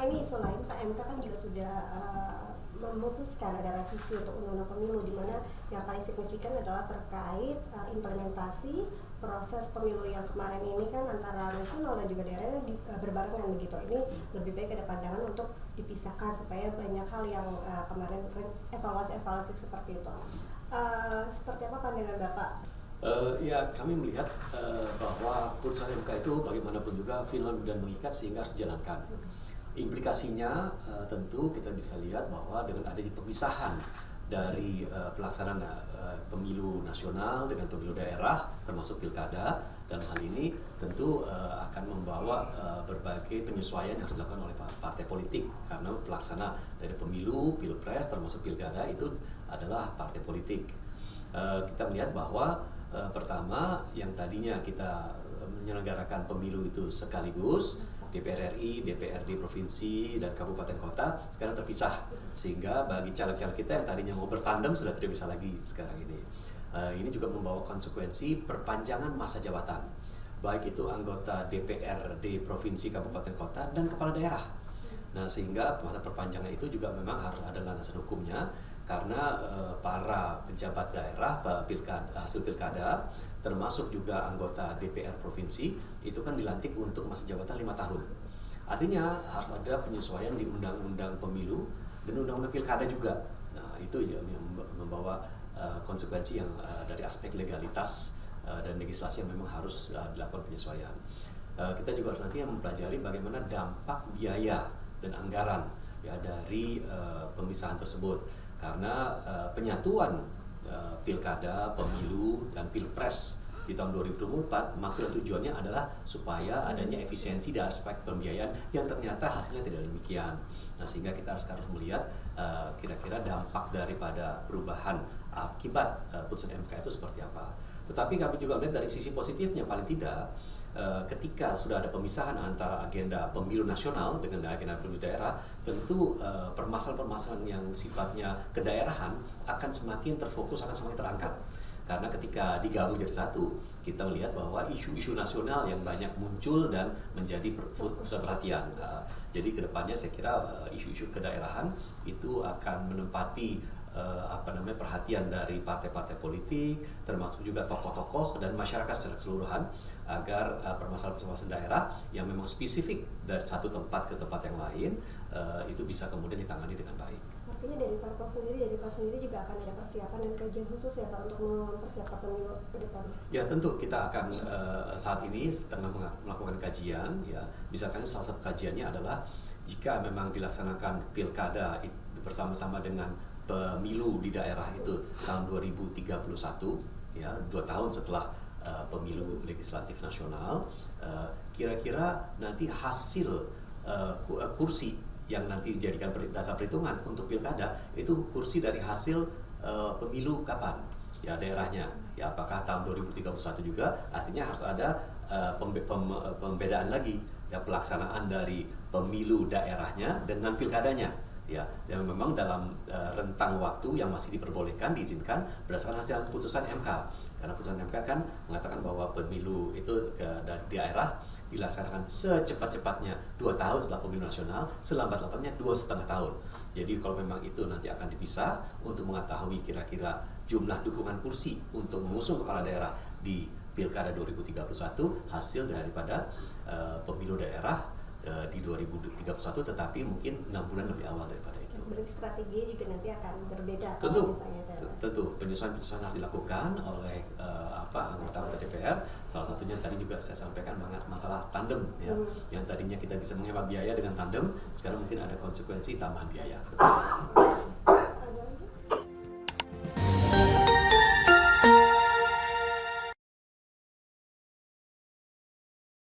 Pak, ini isu lain, Pak, MK kan juga sudah memutuskan ada revisi untuk undang-undang pemilu, di mana yang paling signifikan adalah terkait implementasi proses pemilu yang kemarin ini kan antara nasional dan juga daerahnya berbarengan begitu. Ini lebih baik ada pandangan untuk dipisahkan supaya banyak hal yang kemarin evaluasi seperti itu. Seperti apa pandangan Bapak? Ya, kami melihat bahwa putusan MK itu bagaimanapun juga final dan mengikat sehingga harus dijalankan. Implikasinya tentu kita bisa lihat bahwa dengan adanya pemisahan dari pelaksanaan pemilu nasional dengan pemilu daerah termasuk pilkada, dan hal ini tentu akan membawa berbagai penyesuaian yang harus dilakukan oleh partai politik, karena pelaksana dari pemilu, pilpres termasuk pilkada itu adalah partai politik. Kita melihat bahwa pertama yang tadinya kita menyelenggarakan pemilu itu sekaligus DPR RI, DPRD provinsi dan kabupaten kota sekarang terpisah, sehingga bagi caleg-caleg kita yang tadinya mau bertandem sudah tidak bisa lagi sekarang ini. Ini juga membawa konsekuensi perpanjangan masa jabatan, baik itu anggota DPRD provinsi, kabupaten kota dan kepala daerah. Nah, sehingga masa perpanjangan itu juga memang harus ada landasan hukumnya, karena para pejabat daerah hasil pilkada termasuk juga anggota DPR provinsi itu kan dilantik untuk masa jabatan 5 tahun. Artinya harus ada penyesuaian di undang-undang pemilu dan undang-undang pilkada juga. Nah, itu yang membawa konsekuensi yang dari aspek legalitas dan legislasi yang memang harus dilakukan penyesuaian. Kita juga harus nanti mempelajari bagaimana dampak biaya dan anggaran ya dari pemisahan tersebut, karena penyatuan pilkada, pemilu, dan pilpres di tahun 2024 maksud dan tujuannya adalah supaya adanya efisiensi dari aspek pembiayaan yang ternyata hasilnya tidak demikian. Nah, sehingga kita harus melihat kira-kira dampak daripada perubahan akibat putusan MK itu seperti apa. Tetapi kami juga melihat dari sisi positifnya, paling tidak ketika sudah ada pemisahan antara agenda pemilu nasional dengan agenda pemilu daerah, tentu permasalahan-permasalahan yang sifatnya kedaerahan akan semakin terfokus, akan semakin terangkat. Karena ketika digabung jadi satu, kita melihat bahwa isu-isu nasional yang banyak muncul dan menjadi pusat perhatian. Jadi kedepannya saya kira isu-isu kedaerahan itu akan menempati perhatian dari partai-partai politik, termasuk juga tokoh-tokoh dan masyarakat secara keseluruhan, agar permasalahan-permasalahan daerah yang memang spesifik dari satu tempat ke tempat yang lain itu bisa kemudian ditangani dengan baik. Artinya dari Pak sendiri juga akan ada persiapan dan kajian khusus ya Pak untuk mempersiapkan pemilu ke depannya? Ya, tentu kita akan saat ini sedang melakukan kajian ya. Misalkan salah satu kajiannya adalah jika memang dilaksanakan pilkada bersama-sama dengan pemilu di daerah itu tahun 2031 ya, 2 tahun setelah pemilu legislatif nasional, kira-kira nanti hasil kursi yang nanti dijadikan dasar perhitungan untuk pilkada itu kursi dari hasil pemilu kapan ya daerahnya ya, apakah tahun 2031 juga, artinya harus ada pembedaan lagi ya, pelaksanaan dari pemilu daerahnya dengan pilkadanya ya, yang memang dalam rentang waktu yang masih diperbolehkan, diizinkan berdasarkan hasil putusan MK. Karena putusan MK kan mengatakan bahwa pemilu itu dari daerah dilaksanakan secepat-cepatnya 2 tahun setelah pemilu nasional, selambat-lambatnya 2,5 tahun. Jadi kalau memang itu nanti akan dipisah untuk mengetahui kira-kira jumlah dukungan kursi untuk mengusung kepala daerah di Pilkada 2031, hasil daripada pemilu daerah di 2031, tetapi mungkin 6 bulan lebih awal daripada itu. Berarti strategi juga nanti akan berbeda. Tentu penyesuaian harus dilakukan oleh anggota DPR. Salah satunya tadi juga saya sampaikan masalah tandem ya. Yang tadinya kita bisa menghemat biaya dengan tandem, sekarang mungkin ada konsekuensi tambahan biaya.